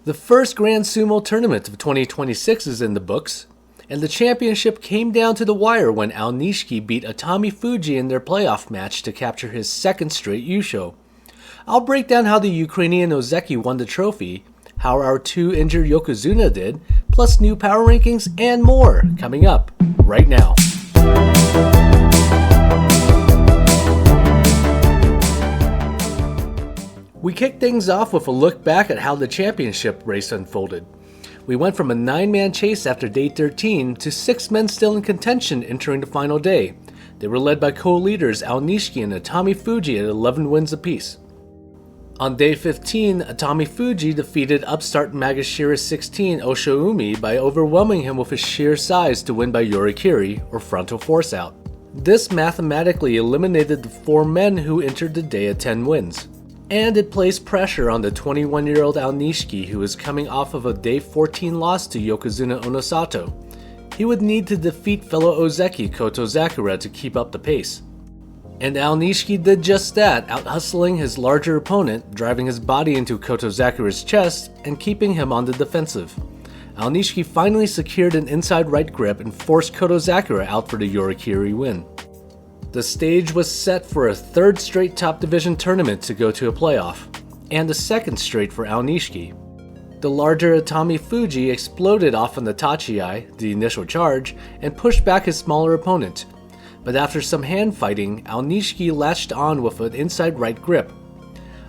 The first Grand Sumo Tournament of 2026 is in the books, and the championship came down to the wire when Aonishiki beat Atami Fuji in their playoff match to capture his second straight Yusho. I'll break down how the Ukrainian ozeki won the trophy, how our two injured Yokozuna did, plus new power rankings and more coming up right now. We kicked things off with a look back at how the championship race unfolded. We went from a 9-man chase after day 13 to 6 men still in contention entering the final day. They were led by co-leaders Aonishiki and Atami Fuji at 11 wins apiece. On day 15, Atami Fuji defeated upstart Magashira 16 Oshoumi by overwhelming him with his sheer size to win by yorikiri, or frontal force out. This mathematically eliminated the 4 men who entered the day at 10 wins. And it placed pressure on the 21-year-old Aonishiki, who was coming off of a day 14 loss to Yokozuna Onosato. He would need to defeat fellow ozeki Koto Zakura to keep up the pace. And Aonishiki did just that, out-hustling his larger opponent, driving his body into Koto Zakura's chest and keeping him on the defensive. Aonishiki finally secured an inside right grip and forced Koto Zakura out for the yorikiri win. The stage was set for a third straight top division tournament to go to a playoff, and a second straight for Aonishiki. The larger Atami Fuji exploded off on the tachiai, the initial charge, and pushed back his smaller opponent. But after some hand fighting, Aonishiki latched on with an inside right grip.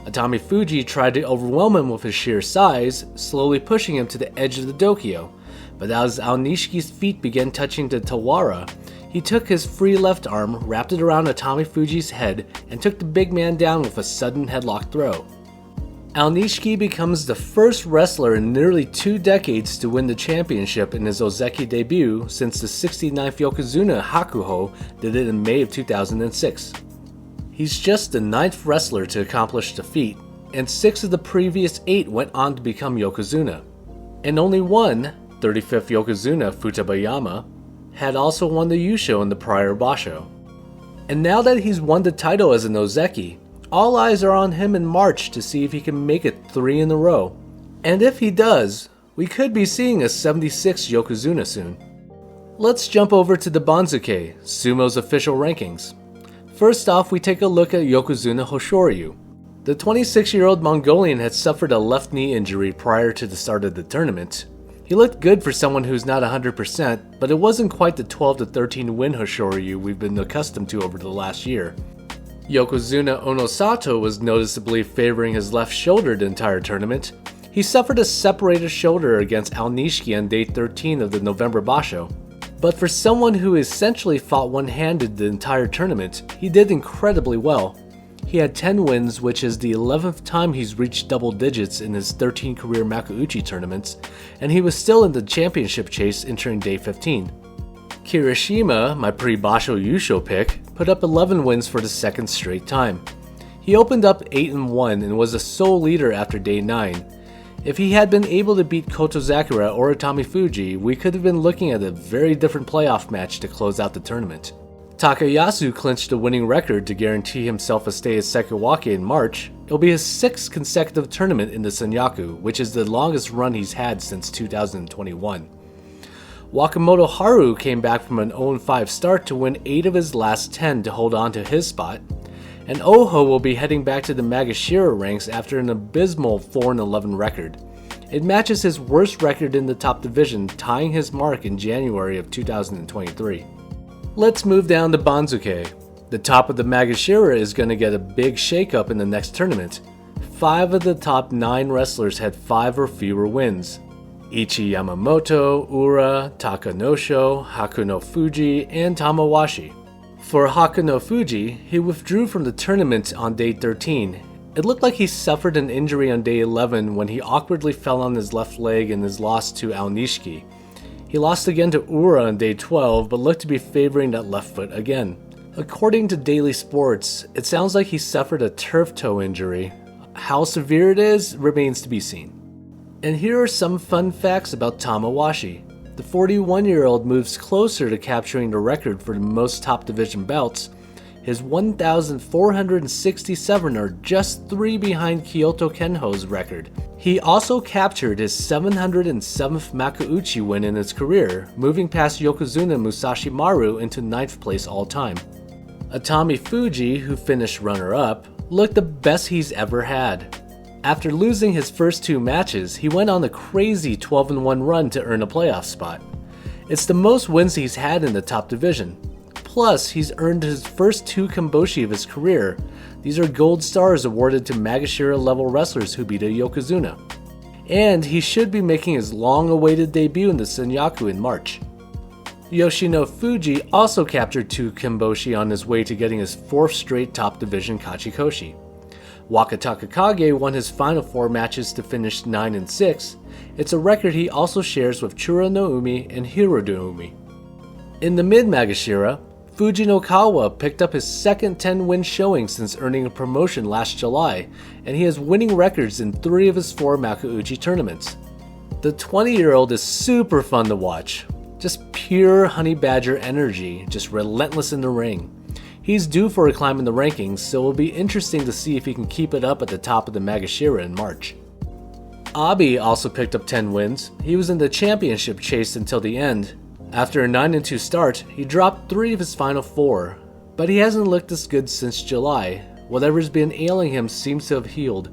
Atami Fuji tried to overwhelm him with his sheer size, slowly pushing him to the edge of the dokyo. But as Aonishiki's feet began touching the tawara, he took his free left arm, wrapped it around Atami Fuji's head, and took the big man down with a sudden headlock throw. Aonishiki becomes the first wrestler in nearly 2 decades to win the championship in his ozeki debut since the 69th Yokozuna Hakuho did it in May of 2006. He's just the 9th wrestler to accomplish the feat, and 6 of the previous 8 went on to become Yokozuna. And only one, 35th Yokozuna Futabayama, had also won the Yusho in the prior basho. And now that he's won the title as an ozeki, all eyes are on him in March to see if he can make it 3 in a row. And if he does, we could be seeing a 76 Yokozuna soon. Let's jump over to the Banzuke, sumo's official rankings. First off, we take a look at Yokozuna Hoshoryu. The 26-year-old Mongolian had suffered a left knee injury prior to the start of the tournament. He looked good for someone who's not 100%, but it wasn't quite the 12-13 win Hoshoryu we've been accustomed to over the last year. Yokozuna Onosato was noticeably favoring his left shoulder the entire tournament. He suffered a separated shoulder against Aonishiki on day 13 of the November basho. But for someone who essentially fought one-handed the entire tournament, he did incredibly well. He had 10 wins, which is the 11th time he's reached double digits in his 13 career makuuchi tournaments, and he was still in the championship chase entering day 15. Kirishima, my pre-basho Yusho pick, put up 11 wins for the second straight time. He opened up 8-1 and was the sole leader after day 9. If he had been able to beat Koto Zakura or Atami Fuji, we could have been looking at a very different playoff match to close out the tournament. Takayasu clinched the winning record to guarantee himself a stay at Sekiwake in March. It'll be his 6th consecutive tournament in the Senyaku, which is the longest run he's had since 2021. Wakamoto Haru came back from an 0-5 start to win 8 of his last 10 to hold on to his spot. And Oho will be heading back to the Magashira ranks after an abysmal 4-11 record. It matches his worst record in the top division, tying his mark in January of 2023. Let's move down to Banzuke. The top of the Magashira is going to get a big shakeup in the next tournament. 5 of the top 9 wrestlers had 5 or fewer wins. Ichi Yamamoto, Ura, Takanosho, Hakuno Fuji, and Tamawashi. For Hakuno Fuji, he withdrew from the tournament on day 13. It looked like he suffered an injury on day 11 when he awkwardly fell on his left leg in his loss to Aonishiki. He lost again to Ura on day 12, but looked to be favoring that left foot again. According to Daily Sports, it sounds like he suffered a turf toe injury. How severe it is remains to be seen. And here are some fun facts about Tamawashi. The 41-year-old moves closer to capturing the record for the most top division bouts. His 1,467 are just 3 behind Kyoto Kenho's record. He also captured his 707th makuuchi win in his career, moving past Yokozuna Musashi Maru into 9th place all-time. Atami Fuji, who finished runner-up, looked the best he's ever had. After losing his first 2 matches, he went on a crazy 12-1 run to earn a playoff spot. It's the most wins he's had in the top division. Plus, he's earned his first 2 komboshi of his career. These are gold stars awarded to Magashira-level wrestlers who beat a Yokozuna. And he should be making his long-awaited debut in the Senyaku in March. Yoshino Fuji also captured 2 komboshi on his way to getting his 4th straight top division Kachikoshi. Wakataka Kage won his final 4 matches to finish 9 and 6. It's a record he also shares with Chura no Umi and Hiro no Umi. In the mid-Magashira, Fujinokawa picked up his second 10-win showing since earning a promotion last July, and he has winning records in 3 of his 4 makuuchi tournaments. The 20-year-old is super fun to watch. Just pure honey badger energy, just relentless in the ring. He's due for a climb in the rankings, so it will be interesting to see if he can keep it up at the top of the Magashira in March. Abi also picked up 10 wins. He was in the championship chase until the end. After a 9-2 start, he dropped 3 of his final 4, but he hasn't looked this good since July. Whatever's been ailing him seems to have healed.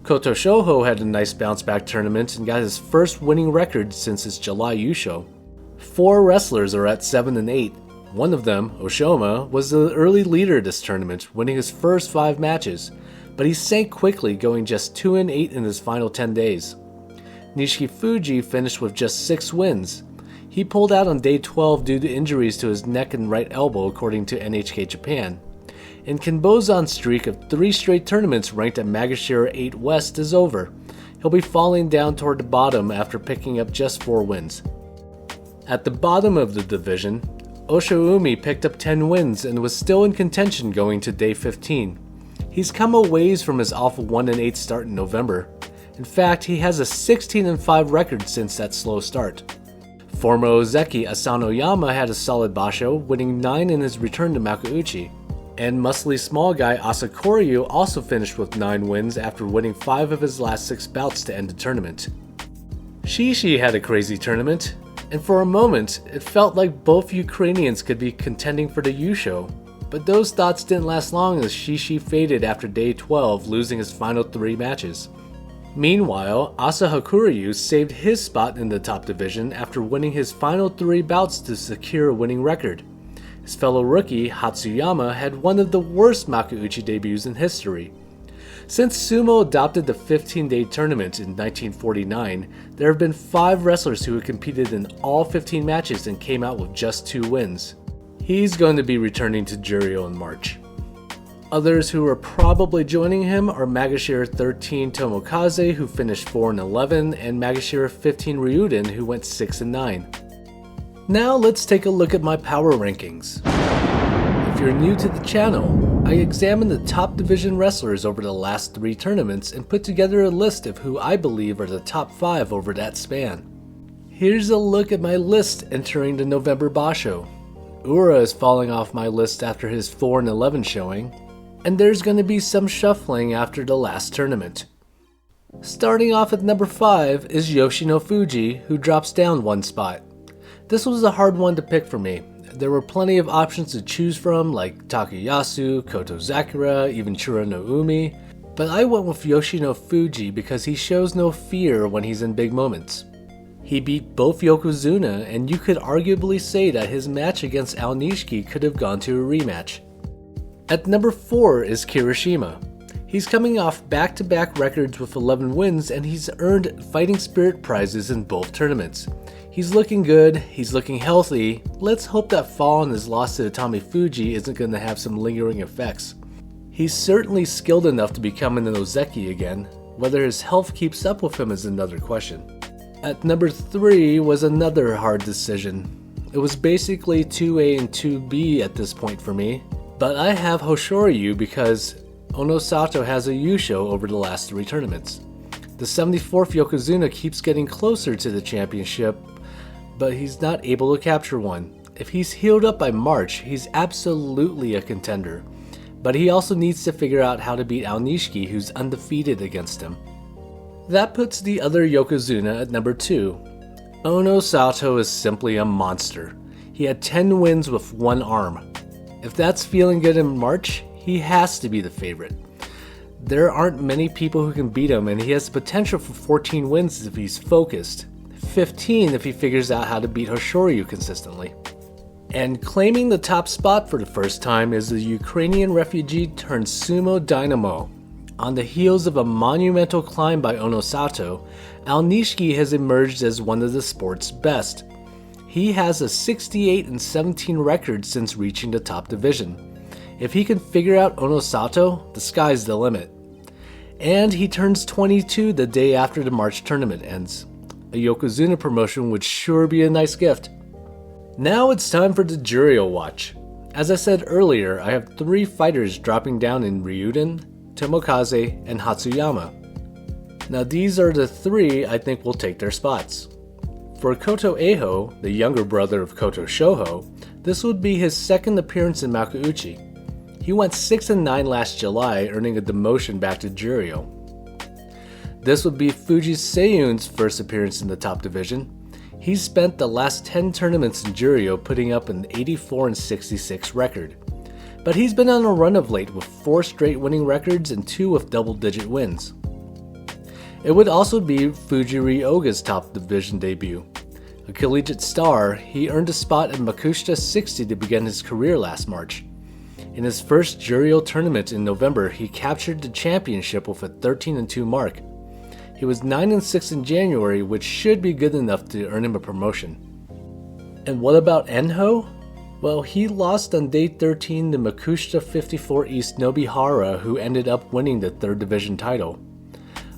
Koto Shoho had a nice bounce-back tournament and got his first winning record since his July Yusho. 4 wrestlers are at 7 and 8. One of them, Oshoma, was the early leader this tournament, winning his first 5 matches, but he sank quickly, going just 2 and 8 in his final 10 days. Nishiki Fuji finished with just 6 wins. He pulled out on day 12 due to injuries to his neck and right elbow, according to NHK Japan. And Kenbozan's streak of 3 straight tournaments ranked at Magashira 8 West is over. He'll be falling down toward the bottom after picking up just 4 wins. At the bottom of the division, Oshoumi picked up 10 wins and was still in contention going to day 15. He's come a ways from his awful 1-8 start in November. In fact, he has a 16-5 record since that slow start. Former ozeki Asanoyama had a solid basho, winning 9 in his return to makuuchi. And muscly small guy Asakoryu also finished with 9 wins after winning 5 of his last 6 bouts to end the tournament. Shishi had a crazy tournament, and for a moment, it felt like both Ukrainians could be contending for the Yusho. But those thoughts didn't last long as Shishi faded after day 12, losing his final 3 matches. Meanwhile, Asahakuryu saved his spot in the top division after winning his final 3 bouts to secure a winning record. His fellow rookie, Hatsuyama, had one of the worst makuuchi debuts in history. Since sumo adopted the 15-day tournament in 1949, there have been 5 wrestlers who have competed in all 15 matches and came out with just 2 wins. He's going to be returning to Juryo in March. Others who are probably joining him are Magashira 13 Tomokaze, who finished 4 and 11, and Magashira 15 Ryuden, who went 6 and 9. Now let's take a look at my power rankings. If you're new to the channel, I examined the top division wrestlers over the last 3 tournaments and put together a list of who I believe are the top 5 over that span. Here's a look at my list entering the November Basho. Ura is falling off my list after his 4 and 11 showing, and there's going to be some shuffling after the last tournament. Starting off at number 5 is Yoshino Fuji, who drops down 1 spot. This was a hard one to pick for me. There were plenty of options to choose from, like Takayasu, Koto Zakura, even Chura no Umi, but I went with Yoshino Fuji because he shows no fear when he's in big moments. He beat both Yokozuna, and you could arguably say that his match against Aonishiki could have gone to a rematch. At number 4 is Kirishima. He's coming off back-to-back records with 11 wins, and he's earned fighting spirit prizes in both tournaments. He's looking good, he's looking healthy. Let's hope that fall and his loss to Atami Fuji isn't going to have some lingering effects. He's certainly skilled enough to become an ozeki again. Whether his health keeps up with him is another question. At number 3 was another hard decision. It was basically 2A and 2B at this point for me, but I have Hoshoryu because Onosato has a Yusho over the last 3 tournaments. The 74th Yokozuna keeps getting closer to the championship, but he's not able to capture one. If he's healed up by March, he's absolutely a contender. But he also needs to figure out how to beat Aonishiki, who's undefeated against him. That puts the other Yokozuna at number 2. Onosato is simply a monster. He had 10 wins with one arm. If that's feeling good in March, he has to be the favorite. There aren't many people who can beat him, and he has the potential for 14 wins if he's focused. 15 if he figures out how to beat Hoshoryu consistently. And claiming the top spot for the first time is the Ukrainian refugee turned sumo dynamo. On the heels of a monumental climb by Onosato, Aonishiki has emerged as one of the sport's best. He has a 68-17 record since reaching the top division. If he can figure out Onosato, the sky's the limit. And he turns 22 the day after the March tournament ends. A Yokozuna promotion would sure be a nice gift. Now it's time for the Juryo watch. As I said earlier, I have 3 fighters dropping down in Ryuden, Tomokaze, and Hatsuyama. Now these are the 3 I think will take their spots. For Koto Eiho, the younger brother of Koto Shoho, this would be his second appearance in makuuchi. He went 6-9 last July, earning a demotion back to Juryo. This would be Fuji Seiyun's first appearance in the top division. He's spent the last 10 tournaments in Juryo, putting up an 84-66 record. But he's been on a run of late with 4 straight winning records and 2 with double-digit wins. It would also be Fuji Ryoga's top division debut. A collegiate star, he earned a spot in Makushita 60 to begin his career last March. In his first Juryo tournament in November, he captured the championship with a 13-2 mark. He was 9-6 in January, which should be good enough to earn him a promotion. And what about Enho? Well, he lost on day 13 to Makushita 54 East Nobihara, who ended up winning the 3rd division title.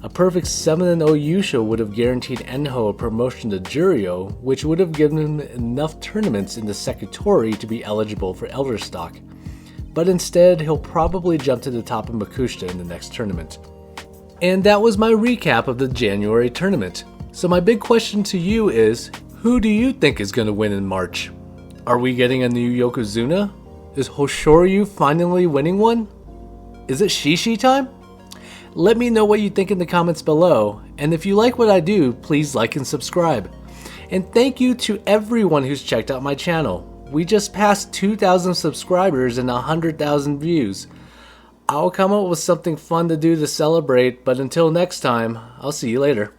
A perfect 7-0 Yusho would have guaranteed Enho a promotion to Juryo, which would have given him enough tournaments in the Sekitori to be eligible for Elder Stock. But instead, he'll probably jump to the top of Makushita in the next tournament. And that was my recap of the January tournament. So my big question to you is, who do you think is going to win in March? Are we getting a new Yokozuna? Is Hoshoryu finally winning one? Is it Shishi time? Let me know what you think in the comments below, and if you like what I do, please like and subscribe. And thank you to everyone who's checked out my channel. We just passed 2,000 subscribers and 100,000 views. I'll come up with something fun to do to celebrate, but until next time, I'll see you later.